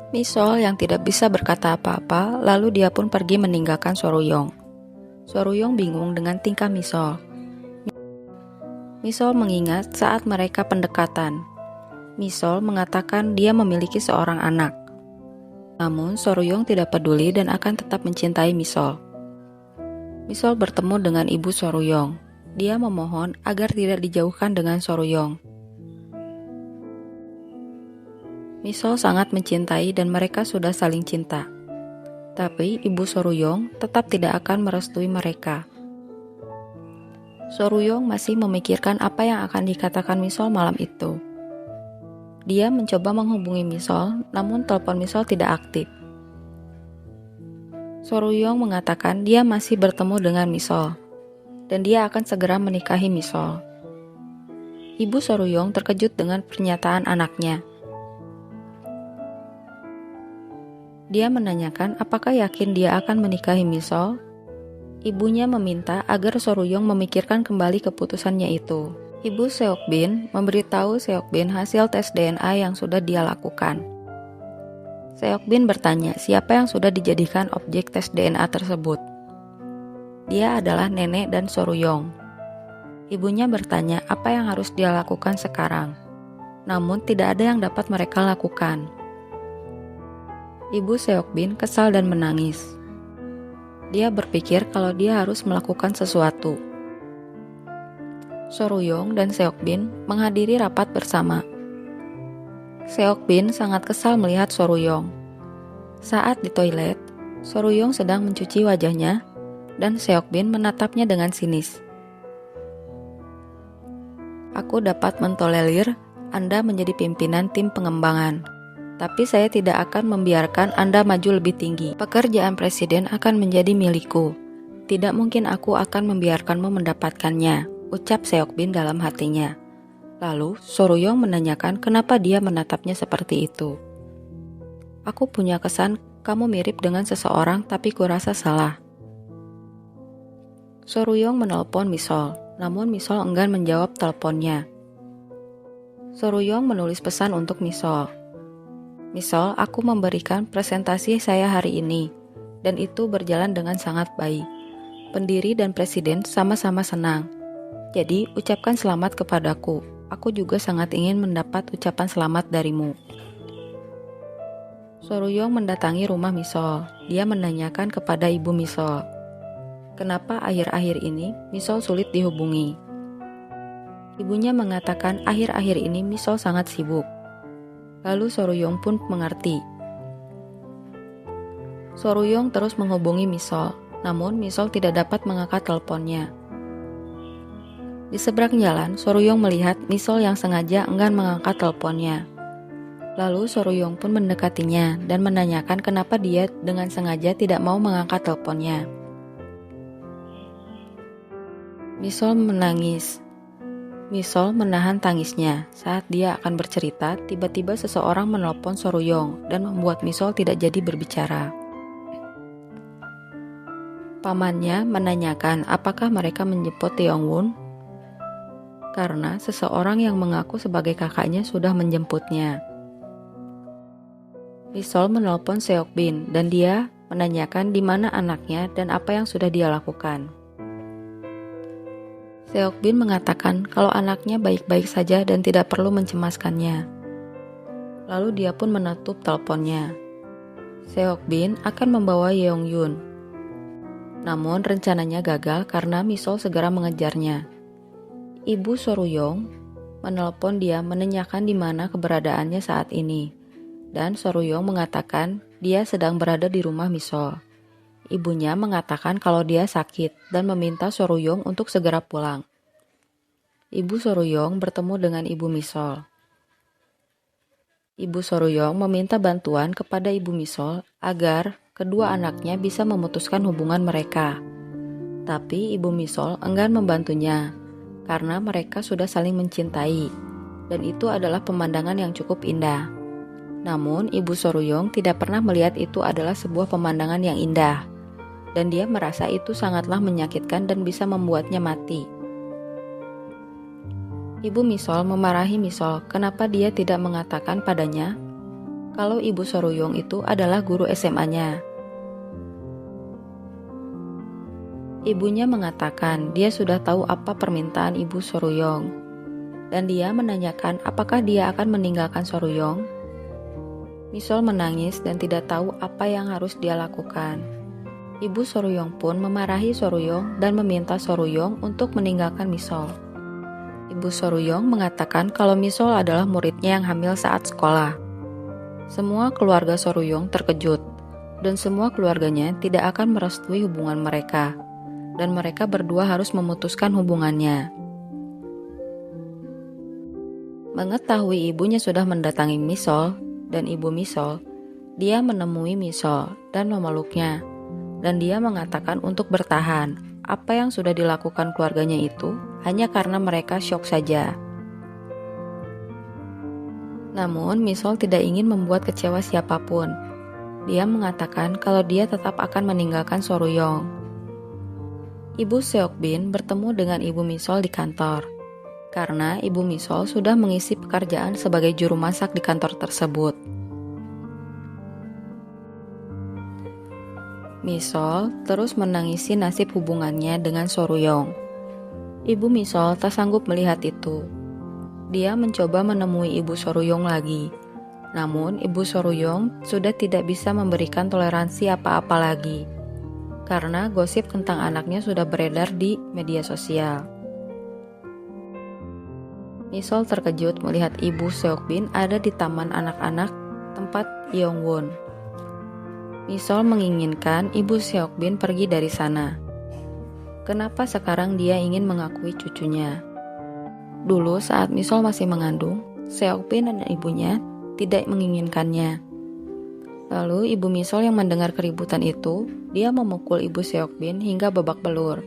Misol yang tidak bisa berkata apa-apa, lalu dia pun pergi meninggalkan Soruyong. Soruyong bingung dengan tingkah Misol. Misol mengingat saat mereka pendekatan. Misol mengatakan dia memiliki seorang anak. Namun Soruyong tidak peduli dan akan tetap mencintai Misol. Misol bertemu dengan ibu Soruyong. Dia memohon agar tidak dijauhkan dengan Soruyong. Misol sangat mencintai dan mereka sudah saling cinta. Tapi ibu Soruyong tetap tidak akan merestui mereka. Soruyong masih memikirkan apa yang akan dikatakan Misol malam itu. Dia mencoba menghubungi Misol, namun telepon Misol tidak aktif. Soruyong mengatakan dia masih bertemu dengan Misol, dan dia akan segera menikahi Misol. Ibu Soruyong terkejut dengan pernyataan anaknya. Dia menanyakan apakah yakin dia akan menikahi Misol. Ibunya meminta agar Soruyong memikirkan kembali keputusannya itu. Ibu Seokbin memberitahu Seokbin hasil tes DNA yang sudah dia lakukan. Seokbin bertanya siapa yang sudah dijadikan objek tes DNA tersebut. Dia adalah nenek dan Soruyong. Ibunya bertanya apa yang harus dia lakukan sekarang. Namun tidak ada yang dapat mereka lakukan. Ibu Seokbin kesal dan menangis. Dia berpikir kalau dia harus melakukan sesuatu. Soruyong dan Seokbin menghadiri rapat bersama. Seokbin sangat kesal melihat Soruyong. Saat di toilet, Soruyong sedang mencuci wajahnya dan Seokbin menatapnya dengan sinis. Aku dapat mentolerir Anda menjadi pimpinan tim pengembangan. Tapi saya tidak akan membiarkan Anda maju lebih tinggi. Pekerjaan presiden akan menjadi milikku. Tidak mungkin aku akan membiarkanmu mendapatkannya, ucap Seokbin dalam hatinya. Lalu, Soruyong menanyakan kenapa dia menatapnya seperti itu. Aku punya kesan kamu mirip dengan seseorang tapi kurasa salah. Soruyong menelpon Misol, namun Misol enggan menjawab teleponnya. Soruyong menulis pesan untuk Misol. Misol, aku memberikan presentasi saya hari ini, dan itu berjalan dengan sangat baik. Pendiri dan presiden sama-sama senang. Jadi, ucapkan selamat kepadaku. Aku juga sangat ingin mendapat ucapan selamat darimu. Soruyong mendatangi rumah Misol. Dia menanyakan kepada ibu Misol, kenapa akhir-akhir ini Misol sulit dihubungi. Ibunya mengatakan akhir-akhir ini Misol sangat sibuk. Lalu Soruyong pun mengerti. Soruyong terus menghubungi Misol, namun Misol tidak dapat mengangkat teleponnya. Di seberang jalan, Soruyong melihat Misol yang sengaja enggan mengangkat teleponnya. Lalu Soruyong pun mendekatinya dan menanyakan kenapa dia dengan sengaja tidak mau mengangkat teleponnya. Misol menangis. Misol menahan tangisnya. Saat dia akan bercerita, tiba-tiba seseorang menelpon Soruyong dan membuat Misol tidak jadi berbicara. Pamannya menanyakan apakah mereka menjemput Taehyung-won karena seseorang yang mengaku sebagai kakaknya sudah menjemputnya. Misol menelpon Seokbin dan dia menanyakan di mana anaknya dan apa yang sudah dia lakukan. Seokbin mengatakan kalau anaknya baik-baik saja dan tidak perlu mencemaskannya. Lalu dia pun menutup teleponnya. Seokbin akan membawa Yeongyun. Namun rencananya gagal karena Misol segera mengejarnya. Ibu Soruyong menelpon dia menanyakan di mana keberadaannya saat ini. Dan Soruyong mengatakan dia sedang berada di rumah Misol. Ibunya mengatakan kalau dia sakit dan meminta Soruyong untuk segera pulang. Ibu Soruyong bertemu dengan ibu Misol. Ibu Soruyong meminta bantuan kepada ibu Misol agar kedua anaknya bisa memutuskan hubungan mereka. Tapi ibu Misol enggan membantunya karena mereka sudah saling mencintai dan itu adalah pemandangan yang cukup indah. Namun ibu Soruyong tidak pernah melihat itu adalah sebuah pemandangan yang indah. Dan dia merasa itu sangatlah menyakitkan dan bisa membuatnya mati. Ibu Misol memarahi Misol kenapa dia tidak mengatakan padanya kalau ibu Soruyong itu adalah guru SMA-nya. Ibunya mengatakan dia sudah tahu apa permintaan ibu Soruyong, dan dia menanyakan apakah dia akan meninggalkan Soruyong. Misol menangis dan tidak tahu apa yang harus dia lakukan. Ibu Soruyong pun memarahi Soruyong dan meminta Soruyong untuk meninggalkan Misol. Ibu Soruyong mengatakan kalau Misol adalah muridnya yang hamil saat sekolah. Semua keluarga Soruyong terkejut, dan semua keluarganya tidak akan merestui hubungan mereka, dan mereka berdua harus memutuskan hubungannya. Mengetahui ibunya sudah mendatangi Misol dan ibu Misol, dia menemui Misol dan memeluknya, dan dia mengatakan untuk bertahan. Apa yang sudah dilakukan keluarganya itu hanya karena mereka syok saja. Namun, Misol tidak ingin membuat kecewa siapapun. Dia mengatakan kalau dia tetap akan meninggalkan Soruyong. Ibu Seokbin bertemu dengan ibu Misol di kantor, karena ibu Misol sudah mengisi pekerjaan sebagai juru masak di kantor tersebut. Misol terus menangisi nasib hubungannya dengan Soruyong. Ibu Misol tak sanggup melihat itu. Dia mencoba menemui ibu Soruyong lagi. Namun ibu Soruyong sudah tidak bisa memberikan toleransi apa-apa lagi, karena gosip tentang anaknya sudah beredar di media sosial. Misol terkejut melihat ibu Seokbin ada di taman anak-anak tempat Yeongwon. Misol menginginkan ibu Seokbin pergi dari sana. Kenapa sekarang dia ingin mengakui cucunya? Dulu saat Misol masih mengandung, Seokbin dan ibunya tidak menginginkannya. Lalu ibu Misol yang mendengar keributan itu, dia memukul ibu Seokbin hingga babak belur.